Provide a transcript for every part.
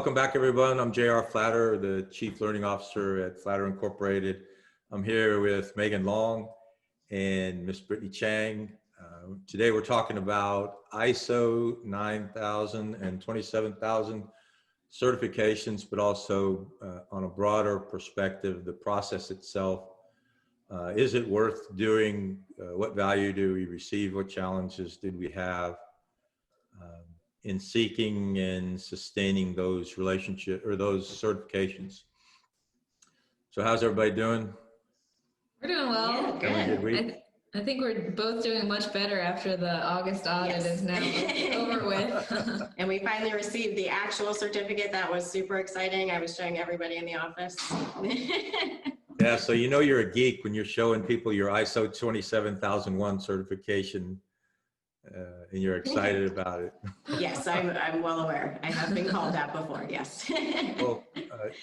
Welcome back, everyone. I'm J.R. Flatter, the Chief Learning Officer at Flatter Incorporated. I'm here with Megan Long and Miss Brittany Chang. Today we're talking about ISO 9000 and 27000 certifications, but also on a broader perspective, the process itself. Is it worth doing? What value do we receive? What challenges did we have in seeking and sustaining those relationships or those certifications? So how's everybody doing? We're doing well. Yeah, good. Having a good week? I think we're both doing much better after the August audit is now over with. And we finally received the actual certificate. That was super exciting. I was showing everybody in the office. Yeah, so you know you're a geek when you're showing people your ISO 27001 certification and you're excited about it. Yes, I'm well aware. I have been called that before, yes. Well,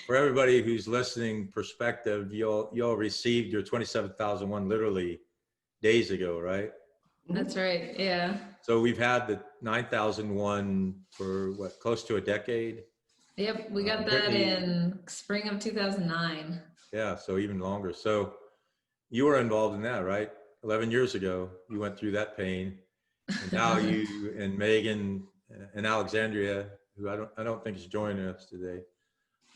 for everybody who's listening perspective, y'all received your 27001 literally days ago, right? That's right, yeah. So we've had the 9001 for what, close to a decade? Yep, we got that Brittany, in spring of 2009. Yeah, so even longer. So you were involved in that, right? 11 years ago, you went through that pain. And now you and Megan and Alexandria, who I don't think is joining us today,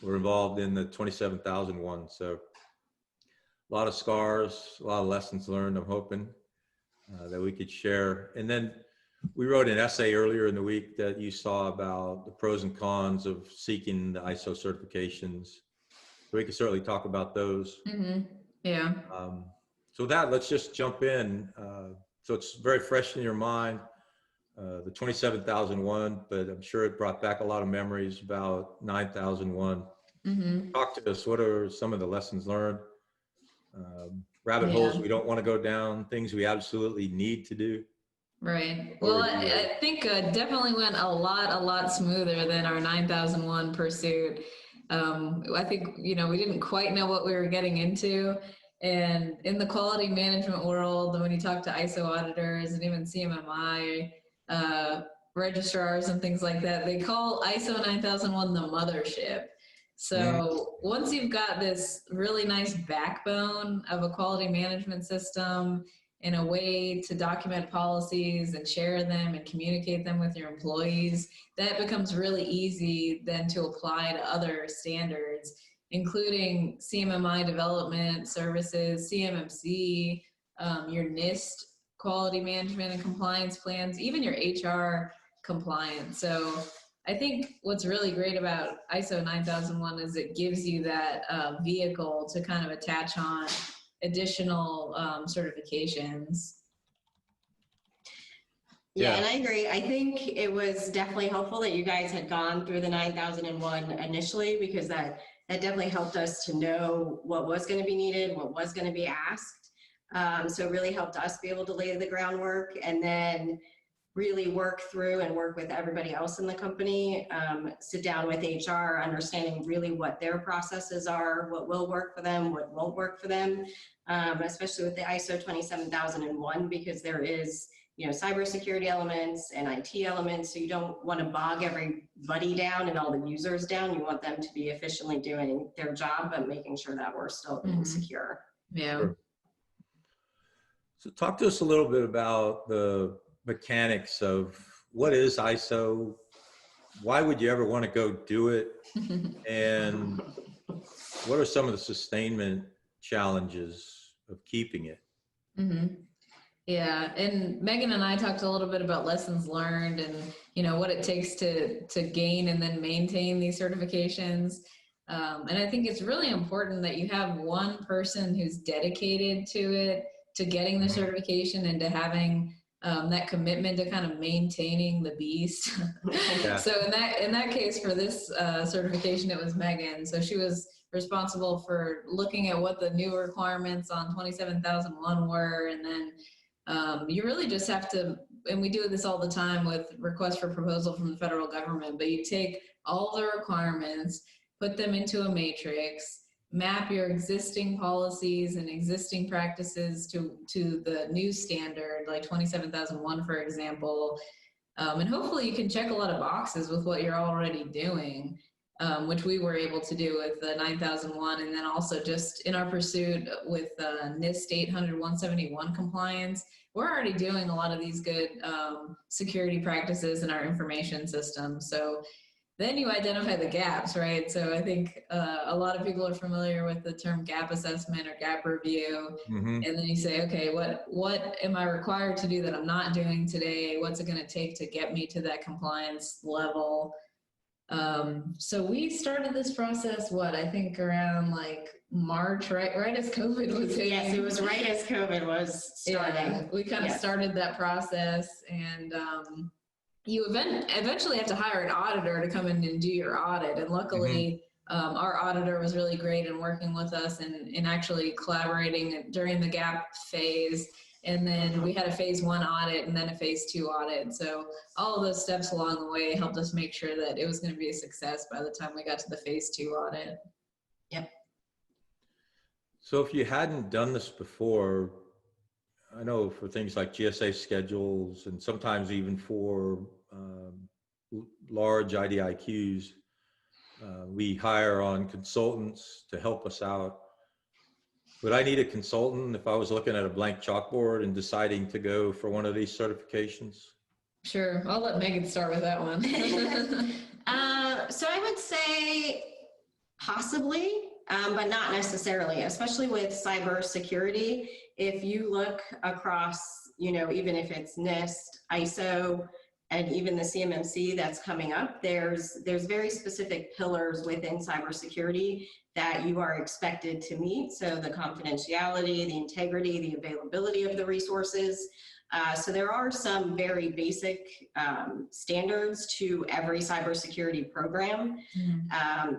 were involved in the 27001. So a lot of scars, a lot of lessons learned, I'm hoping that we could share. And then we wrote an essay earlier in the week that you saw about the pros and cons of seeking the ISO certifications. So we could certainly talk about those. Mm-hmm. Yeah. So that, let's just jump in. So it's very fresh in your mind, the 27001, but I'm sure it brought back a lot of memories about 9001. Mm-hmm. Talk to us, what are some of the lessons learned? Rabbit holes we don't want to go down, things we absolutely need to do. Right. Well, I think definitely went a lot smoother than our 9001 pursuit. I think, we didn't quite know what we were getting into. And in the quality management world, when you talk to ISO auditors and even CMMI registrars and things like that, they call ISO 9001 the mothership. So once you've got this really nice backbone of a quality management system and a way to document policies and share them and communicate them with your employees, that becomes really easy then to apply to other standards, including CMMI development services, CMMC, your NIST quality management and compliance plans, even your HR compliance. So I think what's really great about ISO 9001 is it gives you that vehicle to kind of attach on additional certifications. Yeah, and I agree. I think it was definitely helpful that you guys had gone through the 9001 initially, because that definitely helped us to know what was going to be needed, what was going to be asked. So it really helped us be able to lay the groundwork and then really work through and work with everybody else in the company, sit down with HR, understanding really what their processes are, what will work for them, what won't work for them, especially with the ISO 27001, because there is, cybersecurity elements and IT elements. So you don't want to bog everybody down and all the users down. You want them to be efficiently doing their job, but making sure that we're still being secure. Yeah. Sure. So talk to us a little bit about the mechanics of what is ISO, why would you ever want to go do it, and what are some of the sustainment challenges of keeping it? Yeah, and Megan and I talked a little bit about lessons learned and what it takes to gain and then maintain these certifications. And I think it's really important that you have one person who's dedicated to it, to getting the certification and to having that commitment to kind of maintaining the beast. Yeah. So in that case, for this certification, it was Megan. So she was responsible for looking at what the new requirements on 27001 were, and then you really just have to, and we do this all the time with requests for proposal from the federal government, but you take all the requirements, put them into a matrix, map your existing policies and existing practices to the new standard, like 27001, for example. And hopefully you can check a lot of boxes with what you're already doing. which we were able to do with the 9001. And then also just in our pursuit with NIST 800-171 compliance, we're already doing a lot of these good security practices in our information system. So then you identify the gaps, right? So I think a lot of people are familiar with the term gap assessment or gap review. Mhm. And then you say, okay, what am I required to do that I'm not doing today? What's it going to take to get me to that compliance level? So we started this process, I think around like March, right as COVID was hitting. Yes, it was right as COVID was starting. Yeah, we kind of started that process, and you eventually have to hire an auditor to come in and do your audit. And luckily, our auditor was really great in working with us and actually collaborating during the gap phase. And then we had a phase 1 audit and then a phase 2 audit. So all of those steps along the way helped us make sure that it was going to be a success by the time we got to the phase 2 audit. Yep. So if you hadn't done this before, I know for things like GSA schedules and sometimes even for large IDIQs, we hire on consultants to help us out. Would I need a consultant if I was looking at a blank chalkboard and deciding to go for one of these certifications? Sure. I'll let Megan start with that one. So I would say possibly, but not necessarily, especially with cybersecurity. If you look across, even if it's NIST, ISO, and even the CMMC that's coming up, there's very specific pillars within cybersecurity that you are expected to meet. So the confidentiality, the integrity, the availability of the resources. So there are some very basic standards to every cybersecurity program.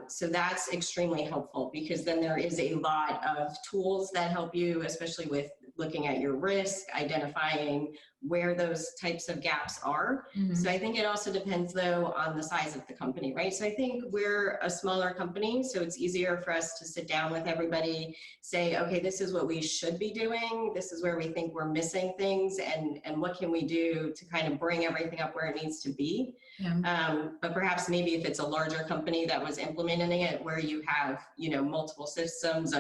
So that's extremely helpful because then there is a lot of tools that help you, especially with looking at your risk, identifying where those types of gaps are. So I think it also depends though on the size of the company, right? So I think we're a smaller company, so it's easier for us to sit down with everybody, say, okay, this is what we should be doing. This is where we think we're missing things and what can we do to kind of bring everything up where it needs to be. But perhaps maybe if it's a larger company that was implementing it where you have, multiple systems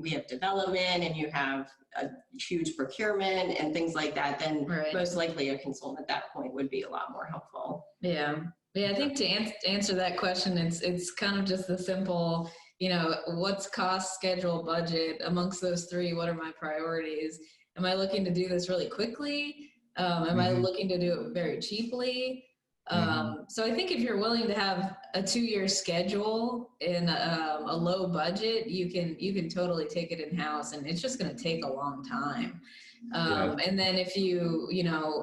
we have development and you have a huge procurement and things like that, then most likely a consultant at that point would be a lot more helpful. Yeah, I think to answer that question, it's kind of just the simple, what's cost, schedule, budget? Amongst those three, what are my priorities? Am I looking to do this really quickly? Am I looking to do it very cheaply? So I think if you're willing to have a 2-year schedule in a low budget, you can totally take it in-house, and it's just going to take a long time. And then if you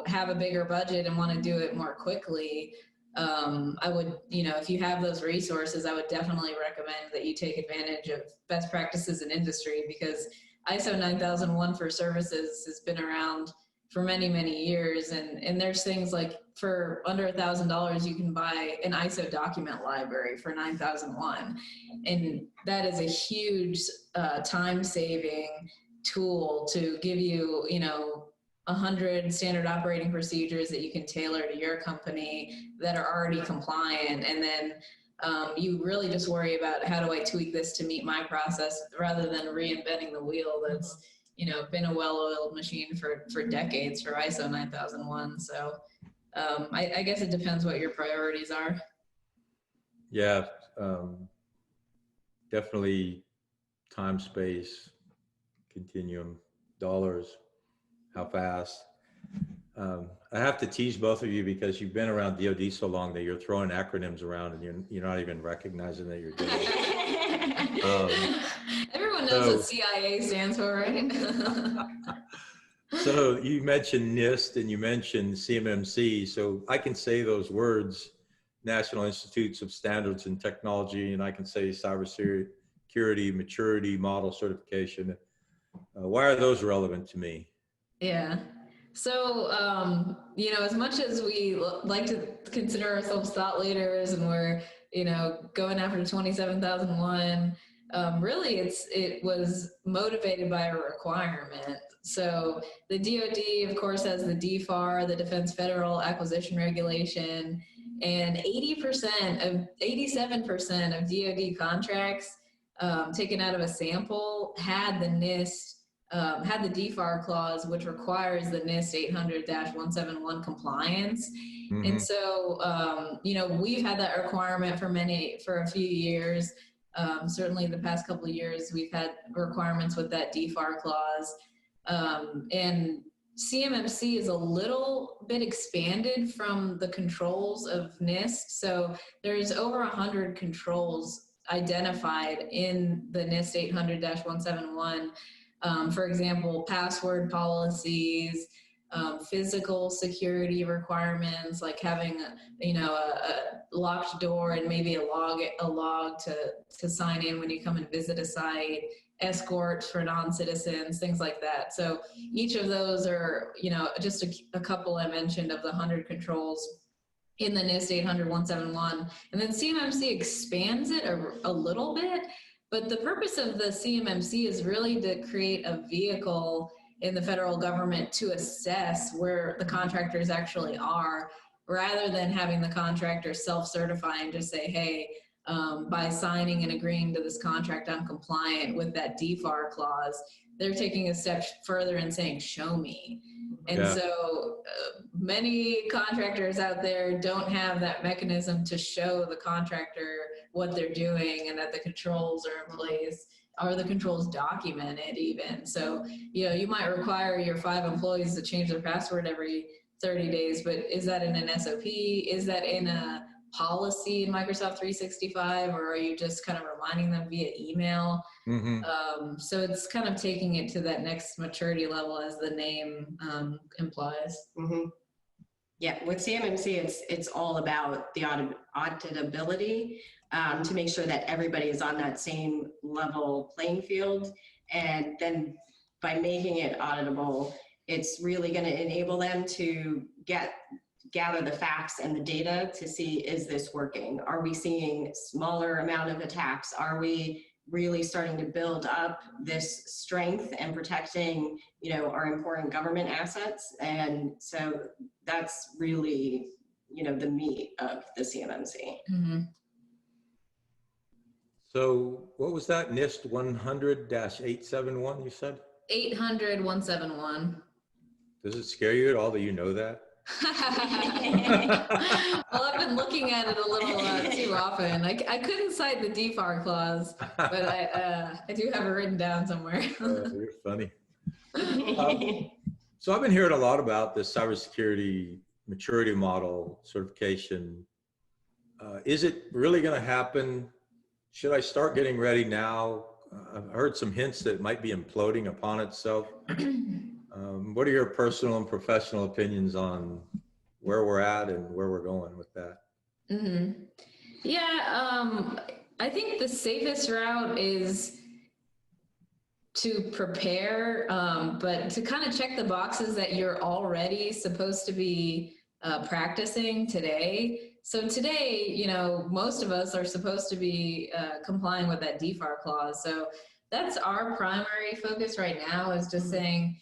have a bigger budget and want to do it more quickly, I would, if you have those resources, I would definitely recommend that you take advantage of best practices in industry, because ISO 9001 for services has been around for many, many years. And there's things like for under $1,000, you can buy an ISO document library for 9001. And that is a huge time-saving tool to give you, 100 standard operating procedures that you can tailor to your company that are already compliant. And then you really just worry about, how do I tweak this to meet my process, rather than reinventing the wheel that's been a well-oiled machine for decades for ISO 9001. So I guess it depends what your priorities are. Yeah, definitely time, space, continuum, dollars, how fast. I have to tease both of you because you've been around DoD so long that you're throwing acronyms around and you're not even recognizing that you're doing it. Everyone knows what CIA stands for, right? So you mentioned NIST and you mentioned CMMC. So I can say those words, National Institutes of Standards and Technology, and I can say cybersecurity maturity model certification. Why are those relevant to me? Yeah. So, as much as we like to consider ourselves thought leaders and we're, going after 27001, really it was motivated by a requirement. So the DoD, of course, has the DFAR, the Defense Federal Acquisition Regulation, and 87% of DoD contracts taken out of a sample had the NIST, had the DFAR clause, which requires the NIST 800-171 compliance. And so, we've had that requirement for a few years. Certainly the past couple of years, we've had requirements with that DFAR clause. And CMMC is a little bit expanded from the controls of NIST. So there's over 100 controls identified in the NIST 800-171. For example, password policies, physical security requirements, like having a locked door and maybe a log to sign in when you come and visit a site, escorts for non-citizens, things like that. So each of those are, just a couple I mentioned of the 100 controls in the NIST 800-171. And then CMMC expands it a little bit, but the purpose of the CMMC is really to create a vehicle in the federal government to assess where the contractors actually are, rather than having the contractor self-certify and just say, hey, by signing and agreeing to this contract, I'm compliant with that DFAR clause. They're taking a step further and saying, show me. And so many contractors out there don't have that mechanism to show the contractor what they're doing and that the controls are in place. Are the controls documented even? So, you might require your 5 employees to change their password every 30 days, but is that in an SOP? Is that in a policy in Microsoft 365, or are you just kind of reminding them via email? So it's kind of taking it to that next maturity level, as the name implies. Yeah, with CMMC, it's all about the auditability, to make sure that everybody is on that same level playing field. And then by making it auditable, it's really going to enable them to gather the facts and the data to see, is this working? Are we seeing smaller amount of attacks? Are we really starting to build up this strength and protecting, our important government assets? And so that's really, the meat of the CMMC. So what was that? NIST 100-871, you said? 800-171. Does it scare you at all that you know that? Well, I've been looking at it a little too often. I couldn't cite the DFAR clause, but I do have it written down somewhere. You're funny. So I've been hearing a lot about this cybersecurity maturity model certification. Is it really going to happen? Should I start getting ready now? I've heard some hints that it might be imploding upon itself. What are your personal and professional opinions on where we're at and where we're going with that? Yeah, I think the safest route is to prepare, but to kind of check the boxes that you're already supposed to be practicing today. So today, most of us are supposed to be complying with that DFAR clause. So that's our primary focus right now, is just saying,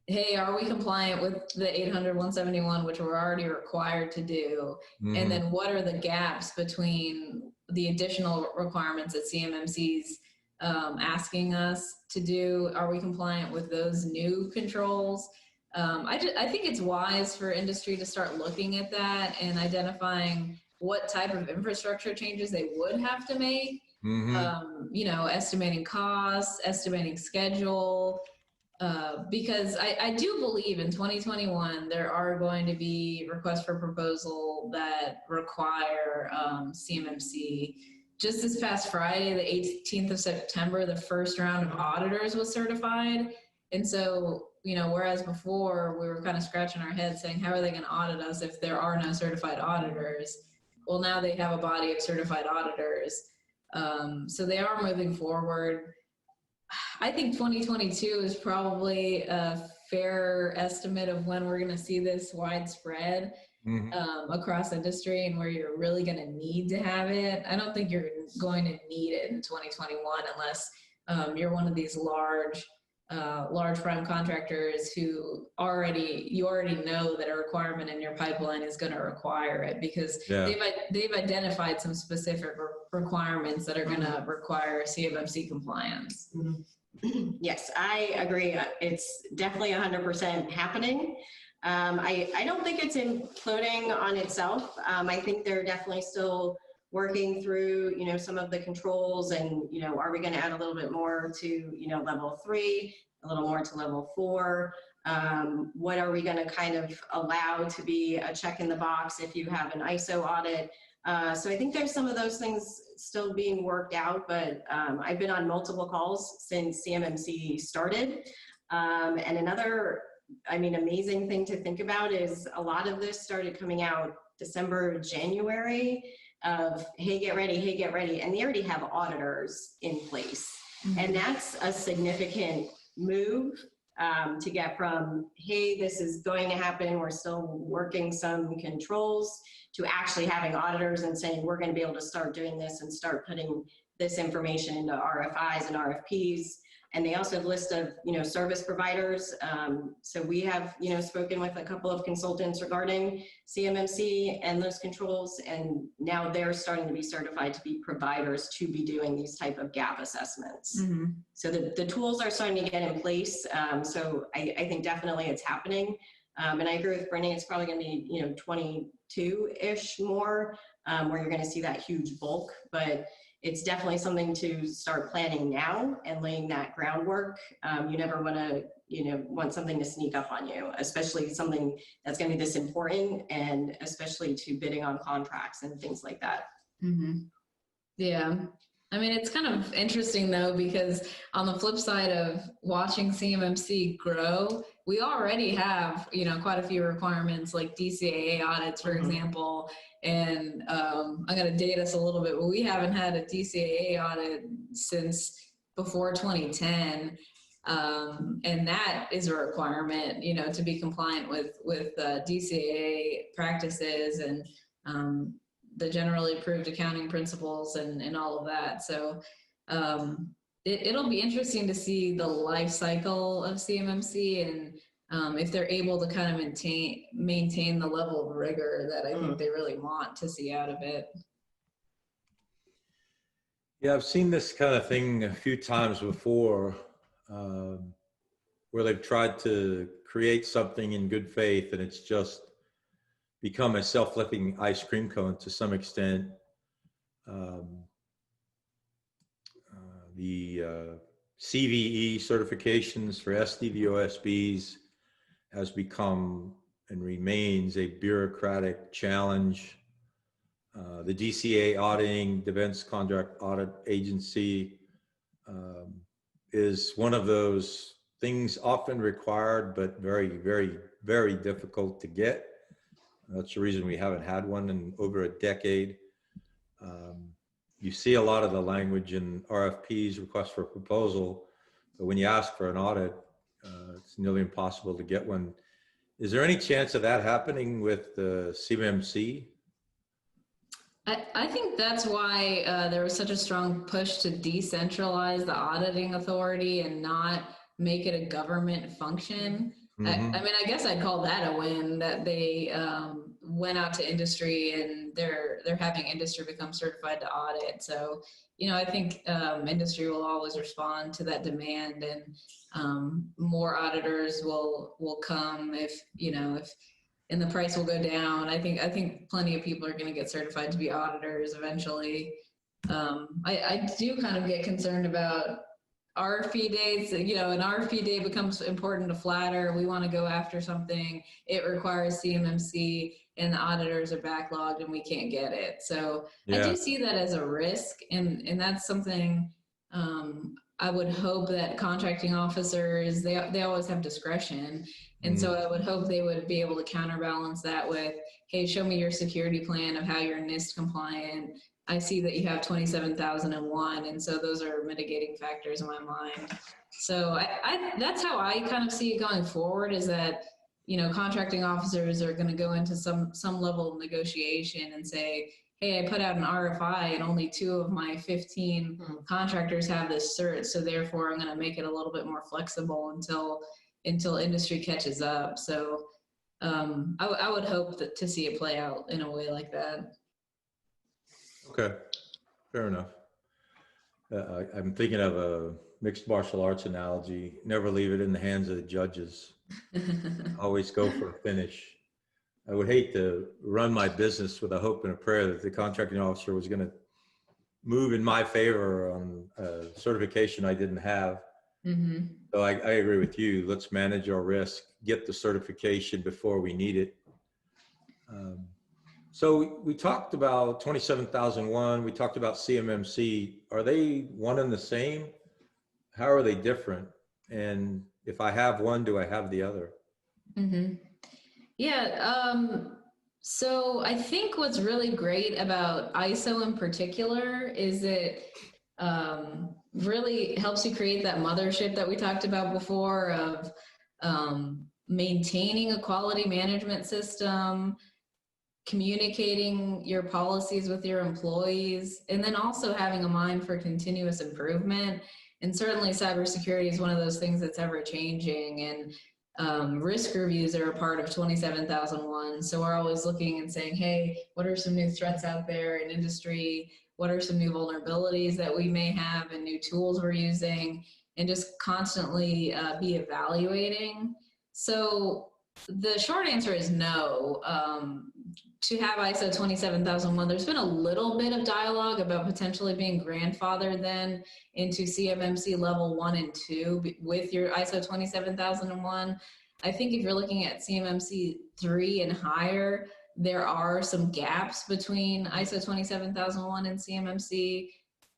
hey, are we compliant with the 800-171, which we're already required to do? And then what are the gaps between the additional requirements that CMMC's asking us to do? Are we compliant with those new controls? I think it's wise for industry to start looking at that and identifying what type of infrastructure changes they would have to make. Estimating costs, estimating schedule, because I do believe in 2021 there are going to be requests for proposal that require CMMC. Just this past Friday, the 18th of September, the first round of auditors was certified. And so, whereas before we were kind of scratching our heads saying, how are they going to audit us if there are no certified auditors? Well, now they have a body of certified auditors. So they are moving forward. I think 2022 is probably a fair estimate of when we're going to see this widespread across industry, and where you're really going to need to have it. I don't think you're going to need it in 2021 unless you're one of these large large prime contractors who you already know that a requirement in your pipeline is going to require it because Yeah. they've identified some specific requirements that are going to require CMMC compliance. Yes, I agree. It's definitely 100% happening. I don't think it's imploding on itself. I think they're definitely still working through, some of the controls and, are we going to add a little bit more to, level 3, a little more to level 4? What are we going to kind of allow to be a check in the box if you have an ISO audit? So I think there's some of those things still being worked out, but I've been on multiple calls since CMMC started. And another, amazing thing to think about is a lot of this started coming out December, January of, hey, get ready, hey, get ready. And they already have auditors in place. Mm-hmm. And that's a significant move to get from, hey, this is going to happen, we're still working some controls, to actually having auditors and saying, we're going to be able to start doing this and start putting this information into RFIs and RFPs. And they also have a list of, service providers. So we have, spoken with a couple of consultants regarding CMMC and those controls, and now they're starting to be certified to be providers to be doing these type of gap assessments. Mm-hmm. So the tools are starting to get in place. So I think definitely it's happening. And I agree with Brittany, it's probably going to be, 22-ish more, where you're going to see that huge bulk, but it's definitely something to start planning now and laying that groundwork. You never want to, want something to sneak up on you, especially something that's going to be this important, and especially to bidding on contracts and things like that. Mm-hmm. Yeah. It's kind of interesting though, because on the flip side of watching CMMC grow, we already have, quite a few requirements like DCAA audits, for example. And I'm going to date us a little bit, but we haven't had a DCAA audit since before 2010. And that is a requirement, to be compliant with DCAA practices and the generally approved accounting principles and all of that. So it'll be interesting to see the life cycle of CMMC and if they're able to kind of maintain the level of rigor that I think they really want to see out of it. Yeah, I've seen this kind of thing a few times before, where they've tried to create something in good faith and it's just become a self-lifting ice cream cone to some extent. The CVE certifications for SDVOSBs has become and remains a bureaucratic challenge. The DCA auditing, Defense Contract Audit Agency, is one of those things often required, but very, very, very difficult to get. That's the reason we haven't had one in over a decade. You see a lot of the language in RFPs, requests for proposal, but when you ask for an audit, it's nearly impossible to get one. Is there any chance of that happening with the CMMC? I think that's why there was such a strong push to decentralize the auditing authority and not make it a government function. Mm-hmm. I guess I'd call that a win, that they went out to industry and they're having industry become certified to audit. So, I think industry will always respond to that demand, and more auditors will come if and the price will go down. I think plenty of people are going to get certified to be auditors eventually. I do kind of get concerned about RFP dates. An RFP day becomes important to Flatter. We want to go after something. It requires CMMC, and the auditors are backlogged, and we can't get it. So yeah. I do see that as a risk, and that's something I would hope that contracting officers, they always have discretion. And so I would hope they would be able to counterbalance that with, hey, show me your security plan of how you're NIST compliant. I see that you have 27,001, and so those are mitigating factors in my mind. So that's how I kind of see it going forward, is that, contracting officers are going to go into some level of negotiation and say, hey, I put out an RFI and only 2 of my 15 contractors have this cert, so therefore I'm going to make it a little bit more flexible until industry catches up. So I would hope that to see it play out in a way like that. Okay, fair enough. I'm thinking of a mixed martial arts analogy. Never leave it in the hands of the judges. Always go for a finish. I would hate to run my business with a hope and a prayer that the contracting officer was going to move in my favor on a certification I didn't have. Mm-hmm. So I agree with you. Let's manage our risk, get the certification before we need it. So we talked about 27001. We talked about CMMC. Are they one and the same? How are they different? And if I have one, do I have the other? Mm-hmm. Yeah. So I think what's really great about ISO in particular is it really helps you create that mothership that we talked about before of maintaining a quality management system, communicating your policies with your employees, and then also having a mind for continuous improvement. And certainly cybersecurity is one of those things that's ever changing. And risk reviews are a part of 27001. So we're always looking and saying, hey, what are some new threats out there in industry? What are some new vulnerabilities that we may have and new tools we're using? And just constantly be evaluating. So the short answer is no. To have ISO 27001, there's been a little bit of dialogue about potentially being grandfathered then into CMMC level 1 and 2 with your ISO 27001. I think if you're looking at CMMC 3 and higher, there are some gaps between ISO 27001 and CMMC.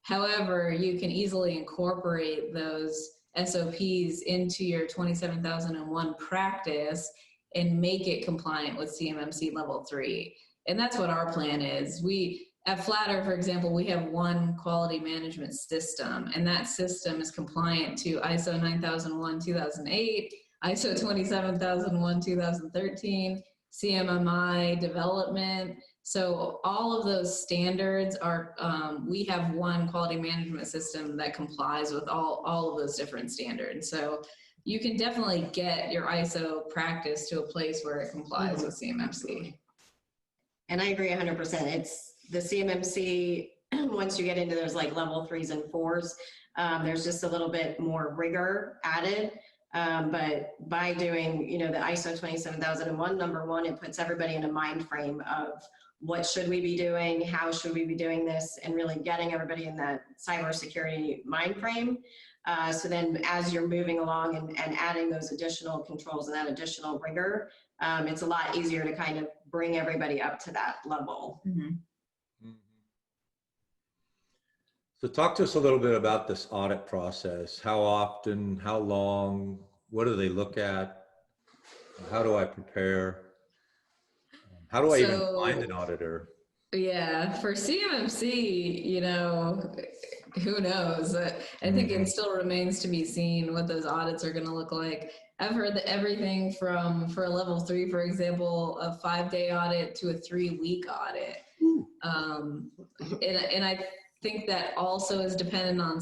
However, you can easily incorporate those SOPs into your 27001 practice and make it compliant with CMMC level 3. And that's what our plan is. At Flatter, for example, we have one quality management system, and that system is compliant to ISO 9001-2008, ISO 27001-2013, CMMI development. So all of those standards are, we have one quality management system that complies with all of those different standards. So you can definitely get your ISO practice to a place where it complies with CMMC. And I agree 100%. It's the CMMC, once you get into those like level 3s and 4s, there's just a little bit more rigor added. But by doing, the ISO 27001, number one, it puts everybody in a mind frame of what should we be doing, how should we be doing this, and really getting everybody in that cybersecurity mind frame. So then as you're moving along and adding those additional controls and that additional rigor, it's a lot easier to kind of bring everybody up to that level. Mm-hmm. So talk to us a little bit about this audit process. How often, how long, what do they look at? How do I prepare? How do I even find an auditor? Yeah, for CMMC, who knows? I think it still remains to be seen what those audits are going to look like. I've heard that everything from, for a level 3, for example, a 5-day audit to a 3-week audit. And I think that also is dependent on,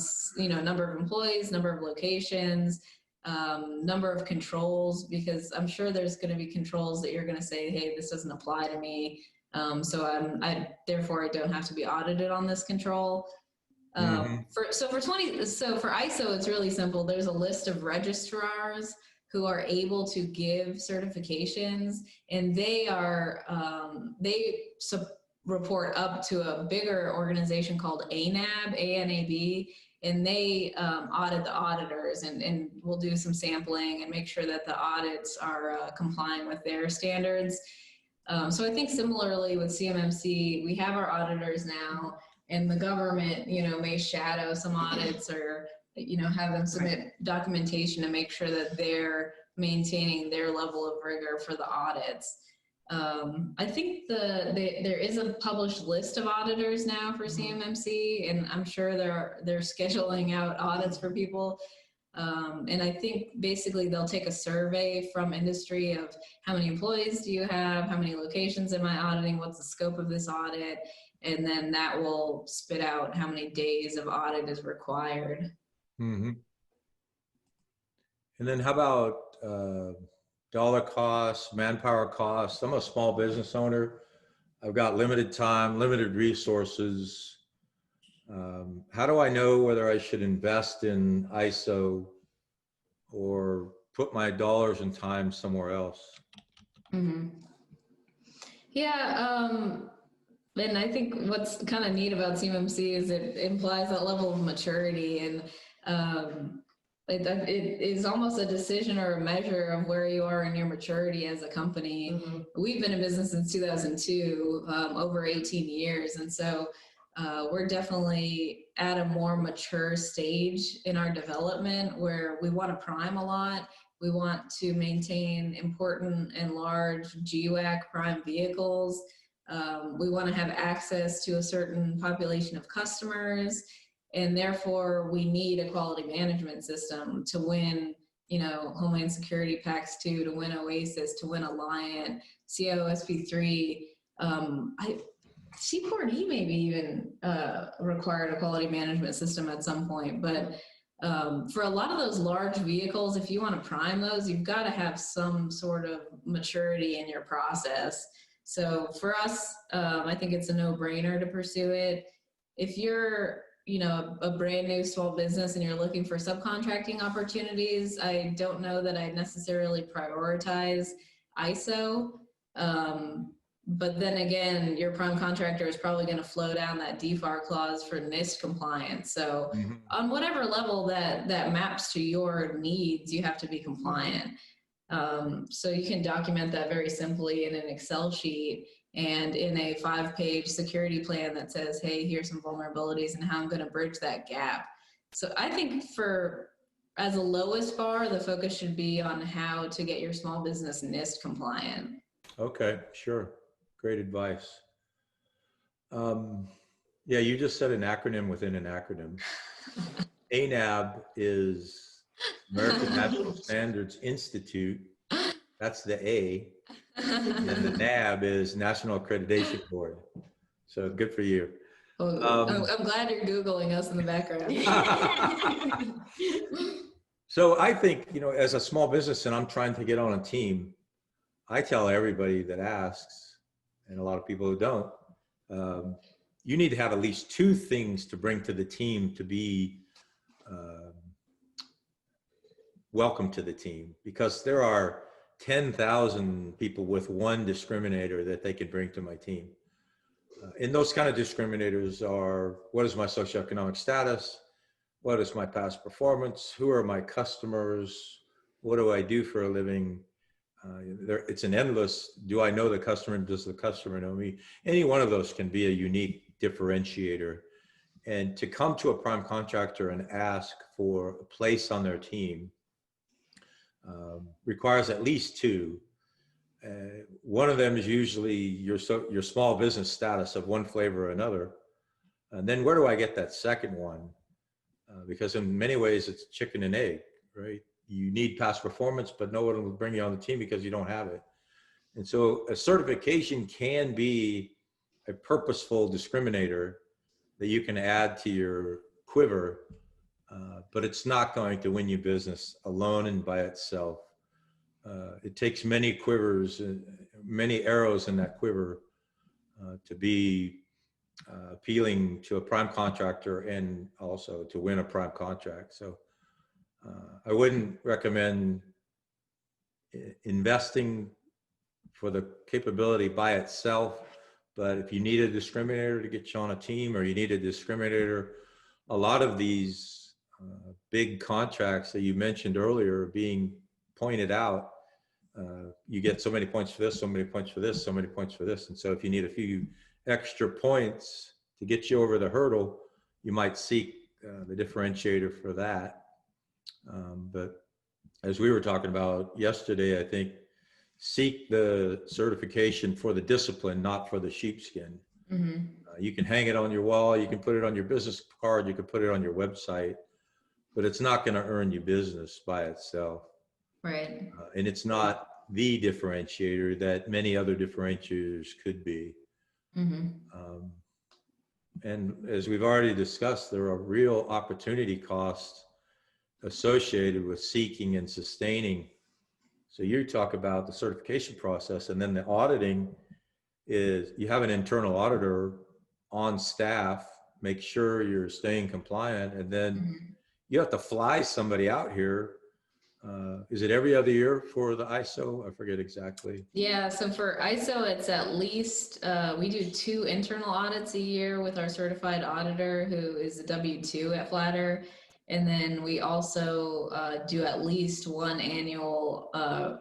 number of employees, number of locations, number of controls, because I'm sure there's going to be controls that you're going to say, hey, this doesn't apply to me. So therefore I don't have to be audited on this control. For ISO, it's really simple. There's a list of registrars who are able to give certifications, and they report up to a bigger organization called ANAB, and they audit the auditors and will do some sampling and make sure that the audits are complying with their standards. So I think similarly with CMMC, we have our auditors now, and the government, may shadow some audits or, have them submit documentation to make sure that they're maintaining their level of rigor for the audits. I think there is a published list of auditors now for CMMC, and I'm sure they're scheduling out audits for people. And I think basically they'll take a survey from industry of how many employees do you have, how many locations am I auditing, what's the scope of this audit, and then that will spit out how many days of audit is required. And then how about dollar costs, manpower costs? I'm a small business owner. I've got limited time, limited resources. How do I know whether I should invest in ISO or put my dollars and time somewhere else? Yeah, and I think what's kind of neat about CMMC is it implies that level of maturity, and it is almost a decision or a measure of where you are in your maturity as a company. We've been in business since 2002, over 18 years, and so we're definitely at a more mature stage in our development where we want to prime a lot. We want to maintain important and large GWAC prime vehicles. We want to have access to a certain population of customers, and therefore we need a quality management system to win, Homeland Security PAX 2, to win OASIS, to win Alliant, CIO-SP3. C4D maybe even required a quality management system at some point, but for a lot of those large vehicles, if you want to prime those, you've got to have some sort of maturity in your process. So for us, I think it's a no-brainer to pursue it. If you're, a brand new small business and you're looking for subcontracting opportunities, I don't know that I'd necessarily prioritize ISO. But then again, your prime contractor is probably going to flow down that DFAR clause for NIST compliance. So on whatever level that maps to your needs, you have to be compliant. So you can document that very simply in an Excel sheet and in a 5-page security plan that says, hey, here's some vulnerabilities and how I'm going to bridge that gap. So I think as a lowest bar, the focus should be on how to get your small business NIST compliant. Okay, sure. Great advice. Yeah, you just said an acronym within an acronym. ANAB is American National Standards Institute. That's the A. And the NAB is National Accreditation Board. So good for you. Well, I'm glad you're Googling us in the background. So I think, as a small business and I'm trying to get on a team, I tell everybody that asks, and a lot of people who don't, you need to have at least 2 things to bring to the team to be welcome to the team, because there are 10,000 people with one discriminator that they could bring to my team. And those kind of discriminators are, what is my socioeconomic status? What is my past performance? Who are my customers? What do I do for a living? It's an endless, do I know the customer? Does the customer know me? Any one of those can be a unique differentiator. And to come to a prime contractor and ask for a place on their team requires at least 2. One of them is usually your small business status of one flavor or another. And then where do I get that second one? Because in many ways it's chicken and egg, right? You need past performance, but no one will bring you on the team because you don't have it. And so a certification can be a purposeful discriminator that you can add to your quiver, but it's not going to win you business alone and by itself. It takes many quivers, many arrows in that quiver to be appealing to a prime contractor and also to win a prime contract. So I wouldn't recommend investing for the capability by itself, but if you need a discriminator to get you on a team, or you need a discriminator, a lot of these big contracts that you mentioned earlier being pointed out, you get so many points for this, so many points for this, so many points for this. And so if you need a few extra points to get you over the hurdle, you might seek the differentiator for that. But as we were talking about yesterday, I think seek the certification for the discipline, not for the sheepskin. You can hang it on your wall, you can put it on your business card, you can put it on your website, but it's not going to earn you business by itself. Right. And it's not the differentiator that many other differentiators could be. And as we've already discussed, there are real opportunity costs associated with seeking and sustaining. So you talk about the certification process, and then the auditing is you have an internal auditor on staff, make sure you're staying compliant, and then Mhm. you have to fly somebody out here. Is it every other year for the ISO? I forget exactly. Yeah, so for ISO, it's at least, we do 2 internal audits a year with our certified auditor who is a W-2 at Flatter. And then we also do at least 1 annual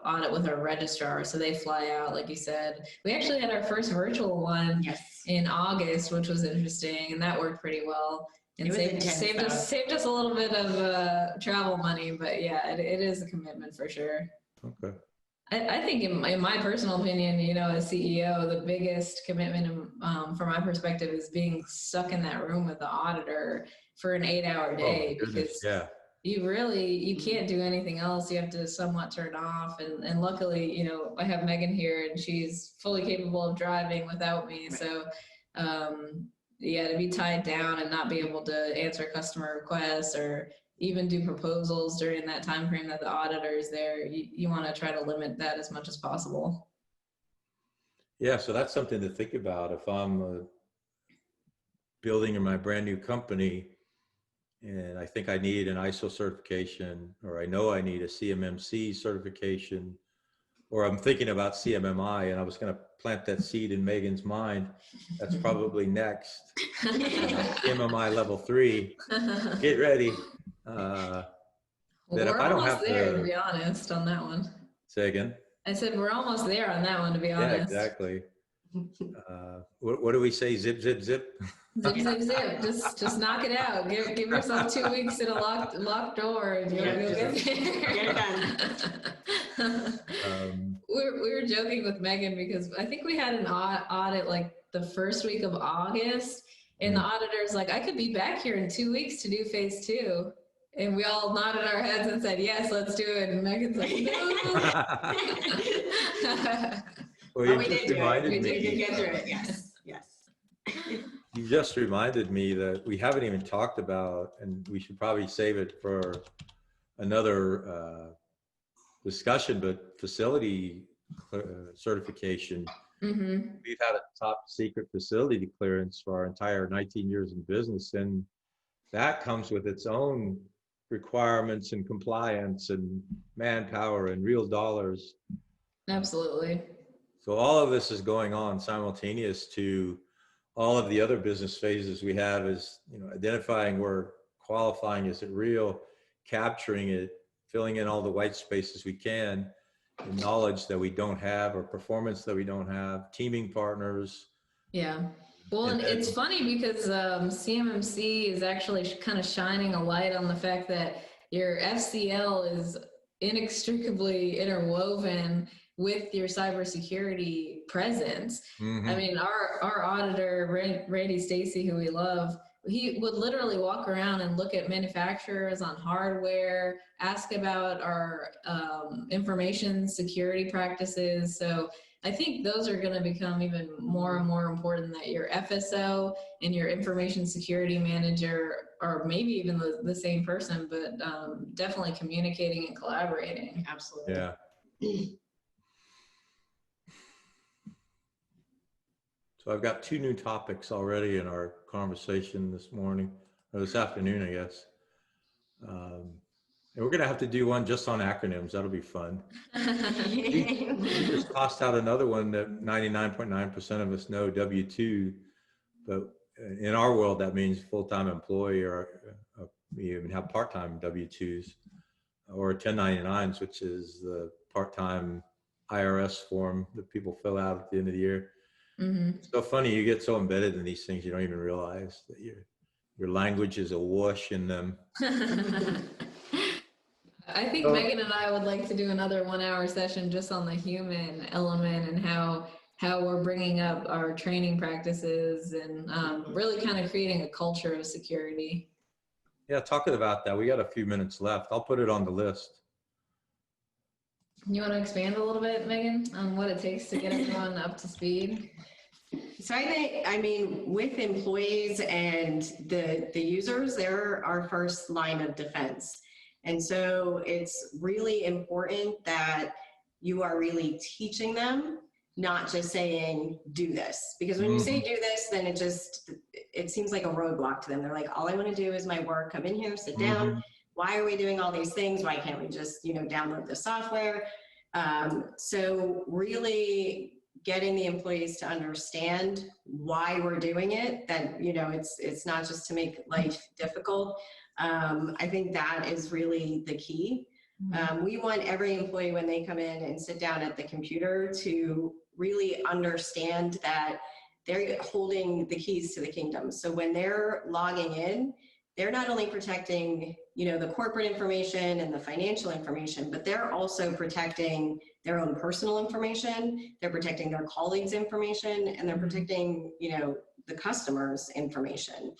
audit with our registrar. So they fly out, like you said. We actually had our first virtual one Yes. in August, which was interesting, and that worked pretty well. And It was intense, saved us a little bit of travel money, but yeah, it is a commitment for sure. Okay. I think in my personal opinion, you know, as CEO, the biggest commitment from my perspective is being stuck in that room with the auditor for an 8-hour Oh, day, my goodness. because Yeah. you can't do anything else. You have to somewhat turn off. And luckily, you know, I have Megan here and she's fully capable of driving without me. So, yeah, to be tied down and not be able to answer customer requests or even do proposals during that time frame that the auditor is there, you want to try to limit that as much as possible. Yeah. So that's something to think about. If I'm building in my brand new company and I think I need an ISO certification, or I know I need a CMMC certification, or I'm thinking about CMMI, and I was going to plant that seed in Megan's mind. That's probably next. CMMI level 3. Get ready. That if We're I don't almost have there, to to be honest, on that one. say again. I said we're almost there on that one, to be Yeah, honest. exactly. What do we say? Zip, zip, zip. Zip, zip, zip. Just knock it out. Give yourself 2 weeks in a locked door, and you'll get there. Get it done. We were joking with Megan because I think we had an audit like the first week of August, and the auditor's like, I could be back here in 2 weeks to do phase 2. And we all nodded our heads and said, yes, let's do it. And Megan's like, no. Well, you We just did do it. reminded We me. did get through it. Yes. Yes. You just reminded me that we haven't even talked about, and we should probably save it for another discussion, but facility certification. Mm-hmm. We've had a top secret facility clearance for our entire 19 years in business, and that comes with its own requirements and compliance and manpower and real dollars. Absolutely. So all of this is going on simultaneous to all of the other business phases we have, is, you know, identifying where qualifying is it real, capturing it, filling in all the white spaces we can, the knowledge that we don't have or performance that we don't have, teaming partners. Yeah. Well, and it's funny because CMMC is actually kind of shining a light on the fact that your FCL is inextricably interwoven with your cybersecurity presence. Mm-hmm. I mean, our auditor, Randy Stacy, who we love, he would literally walk around and look at manufacturers on hardware, ask about our information security practices. So I think those are going to become even more and more important, that your FSO and your information security manager are maybe even the same person, but definitely communicating and collaborating. Absolutely. Yeah. So I've got 2 new topics already in our conversation this morning, or this afternoon, I guess. And we're going to have to do one just on acronyms. That'll be fun. We just tossed out another one that 99.9% of us know, W-2. But in our world, that means full-time employee, or we even have part-time W-2s, or 1099s, which is the part-time IRS form that people fill out at the end of the year. Mm-hmm. It's so funny, you get so embedded in these things, you don't even realize that your language is awash in them. I think Megan and I would like to do another 1-hour session just on the human element and how we're bringing up our training practices and really kind of creating a culture of security. Yeah, talking about that, we got a few minutes left. I'll put it on the list. You want to expand a little bit, Megan, on what it takes to get everyone up to speed? So I think, I mean, with employees and the users, they're our first line of defense. And so it's really important that you are really teaching them, not just saying, do this. Because when you say do this, then it seems like a roadblock to them. They're like, all I want to do is my work, come in here, sit down. Mhm. Why are we doing all these things? Why can't we just, download the software? So really getting the employees to understand why we're doing it, that, it's not just to make life difficult. I think that is really the key. We want every employee, when they come in and sit down at the computer, to really understand that they're holding the keys to the kingdom. So when they're logging in, they're not only protecting, the corporate information and the financial information, but they're also protecting their own personal information. They're protecting their colleagues' information, and they're protecting, the customers' information,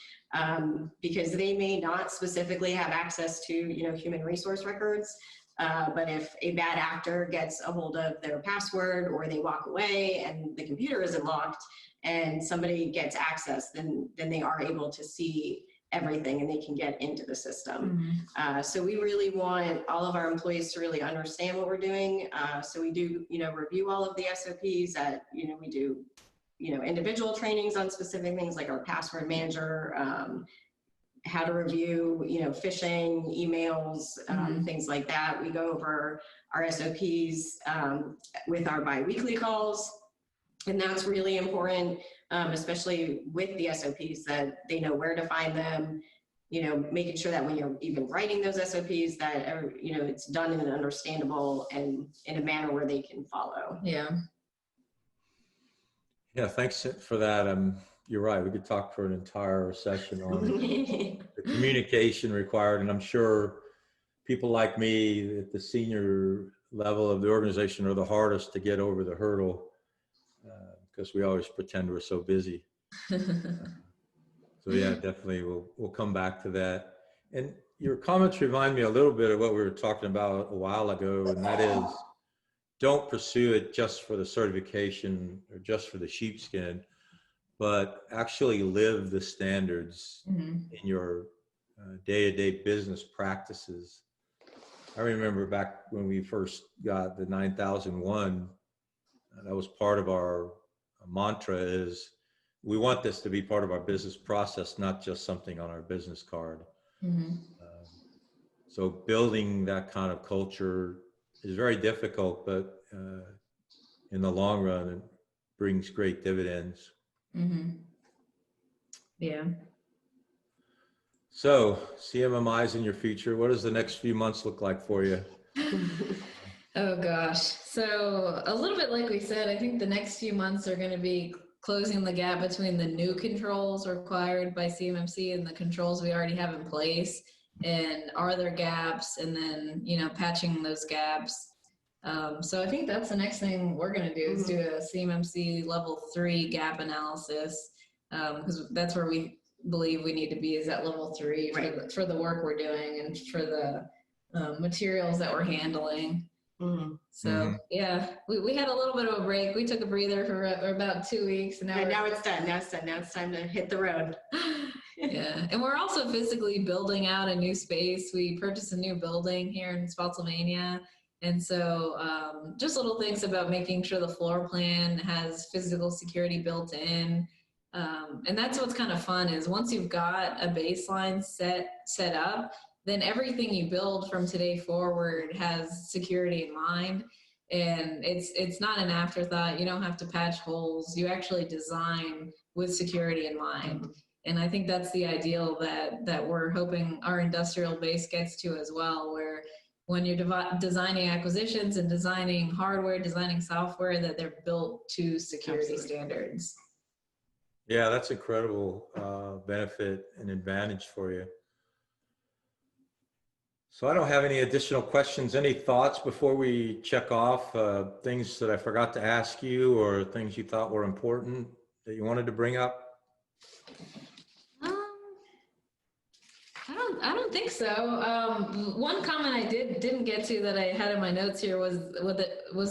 because they may not specifically have access to, human resource records. But if a bad actor gets a hold of their password, or they walk away and the computer isn't locked and somebody gets access, then they are able to see everything and they can get into the system. So we really want all of our employees to really understand what we're doing. So we do, review all of the SOPs that, we do, individual trainings on specific things like our password manager, how to review, phishing, emails, things like that. We go over our SOPs with our biweekly calls. And that's really important, especially with the SOPs, that they know where to find them, making sure that when you're even writing those SOPs, that, it's done in an understandable and in a manner where they can follow. Yeah. Yeah, thanks for that. You're right. We could talk for an entire session on the communication required. And I'm sure people like me at the senior level of the organization are the hardest to get over the hurdle, because we always pretend we're so busy. So yeah, definitely we'll come back to that. And your comments remind me a little bit of what we were talking about a while ago, and that is, don't pursue it just for the certification or just for the sheepskin, but actually live the standards in your day-to-day business practices. I remember back when we first got the 9001, that was part of our mantra, is we want this to be part of our business process, not just something on our business card. So building that kind of culture is very difficult, but in the long run, it brings great dividends. Yeah. So CMMI's in your future. What does the next few months look like for you? Oh gosh. So a little bit like we said, I think the next few months are going to be closing the gap between the new controls required by CMMC and the controls we already have in place. And are there gaps? And then, patching those gaps. So I think that's the next thing we're going to do, is do a CMMC level 3 gap analysis, because that's where we believe we need to be, is at level 3 for the work we're doing and for the materials that we're handling. So yeah, we had a little bit of a break. We took a breather for about 2 weeks, and now it's done. Now it's time to hit the road. Yeah, and we're also physically building out a new space. We purchased a new building here in Spotsylvania, and so just little things about making sure the floor plan has physical security built in. And that's what's kind of fun, is once you've got a baseline set up, then everything you build from today forward has security in mind. And it's not an afterthought. You don't have to patch holes. You actually design with security in mind. And I think that's the ideal that we're hoping our industrial base gets to as well, where when you're designing acquisitions and designing hardware, designing software, that they're built to security standards. Yeah, that's incredible benefit and advantage for you. So I don't have any additional questions. Any thoughts before we check off, things that I forgot to ask you, or things you thought were important that you wanted to bring up? I don't think so. One comment I didn't get to that I had in my notes here was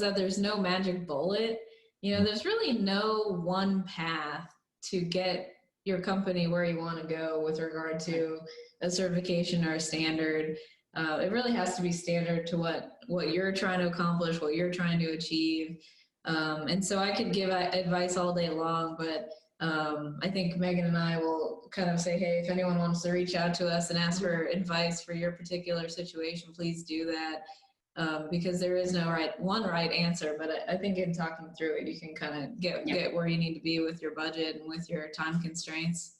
that there's no magic bullet. there's really no one path to get your company where you want to go with regard to a certification or a standard. It really has to be standard to what you're trying to accomplish, what you're trying to achieve. And so I could give advice all day long, but I think Megan and I will kind of say, hey, if anyone wants to reach out to us and ask for advice for your particular situation, please do that. Because there is no one right answer, but I think in talking through it, you can kind of get where you need to be with your budget and with your time constraints.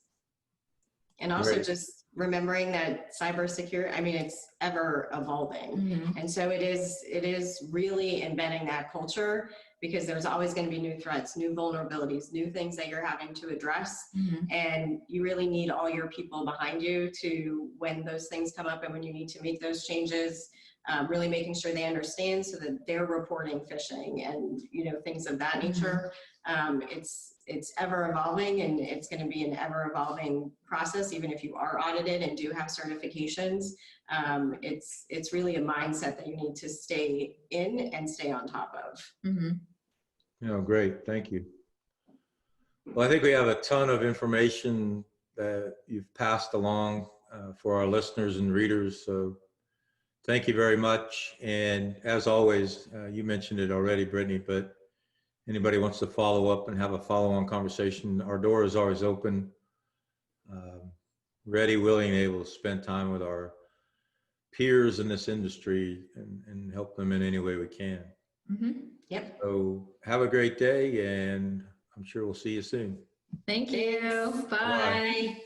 And also Great. just remembering that cybersecurity, I mean, it's ever evolving. Mm-hmm. And so it is really embedding that culture, because there's always going to be new threats, new vulnerabilities, new things that you're having to address. Mm-hmm. And you really need all your people behind you to, when those things come up and when you need to make those changes, really making sure they understand so that they're reporting phishing and, things of that nature. It's ever evolving, and it's going to be an ever evolving process. Even if you are audited and do have certifications, it's really a mindset that you need to stay in and stay on top of. Mm-hmm. Great. Thank you. Well, I think we have a ton of information that you've passed along for our listeners and readers. So thank you very much. And as always, you mentioned it already, Brittany, but anybody wants to follow up and have a follow-on conversation, our door is always open, ready, willing, and able to spend time with our peers in this industry and help them in any way we can. Mm-hmm. Yep. So have a great day, and I'm sure we'll see you soon. Thank you. Bye. Bye.